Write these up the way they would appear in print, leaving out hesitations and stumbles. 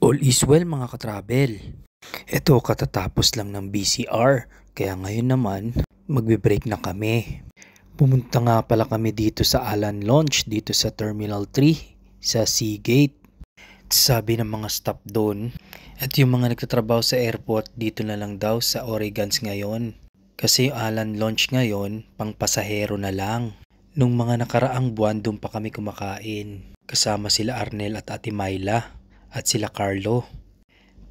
All is well mga katravel. Ito katatapos lang ng BCR, kaya ngayon naman magbe-break na kami. Pumunta nga pala kami dito sa Alan Launch, dito sa Terminal 3, sa Seagate. Sabi ng mga staff doon, at yung mga nagtatrabaho sa airport dito na lang daw sa Oregons ngayon. Kasi yung Alan Launch ngayon, pang pasahero na lang. Nung mga nakaraang buwan doon pa kami kumakain. Kasama sila Arnel at Ate Myla at sila Carlo.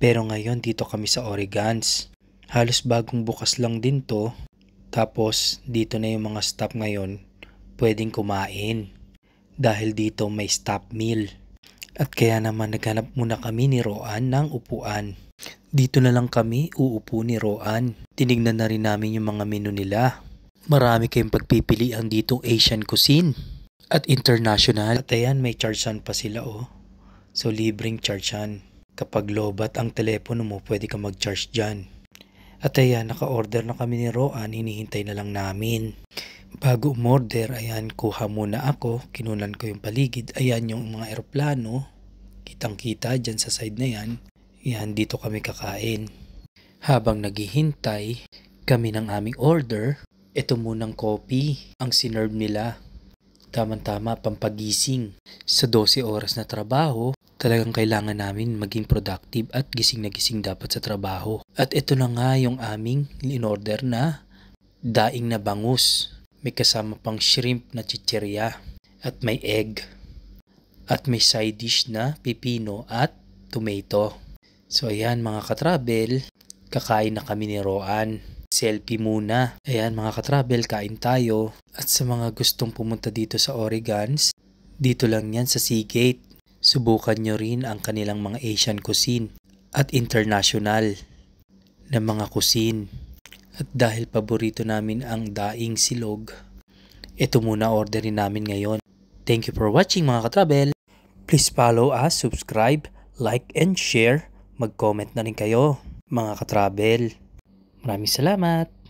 Pero ngayon dito kami sa Oregons. Halos bagong bukas lang din to. Tapos dito na yung mga staff ngayon pwedeng kumain. Dahil dito may staff meal. At kaya naman naghanap muna kami ni Roan ng upuan. Dito na lang kami uupo ni Roan. Tinignan na rin namin yung mga menu nila. Marami kayong pagpipilian ditong Asian cuisine at international. At ayan, may chargean pa sila oh. So libreng chargean. Kapag lobat ang telepono mo, pwede ka mag-charge dyan. At ayan, naka-order na kami ni Roan, hinihintay na lang namin. Bago umorder, ayan, kuha muna ako, kinunan ko yung paligid. Ayan yung mga eroplano, kitang-kita dyan sa side na yan. Yan, dito kami kakain. Habang naghihintay kami ng aming order, ito munang coffee ang sinerve nila. Tama-tama, pampagising. Sa 12 oras na trabaho, talagang kailangan namin maging productive at gising na gising dapat sa trabaho. At ito na nga yung aming in-order na daing na bangus. May kasama pang shrimp na chichirya at may egg. At may side dish na pipino at tomato. So ayan mga katravel, kakain na kami ni Roan. Selfie muna. Ayan mga katravel, kain tayo. At sa mga gustong pumunta dito sa Oregons, dito lang yan sa Seagate. Subukan nyo rin ang kanilang mga Asian cuisine at international na mga cuisine. At dahil paborito namin ang daing silog, ito muna orderin namin ngayon. Thank you for watching mga katravel. Please follow us, subscribe, like and share. Mag-comment na rin kayo mga katravel. Maraming salamat!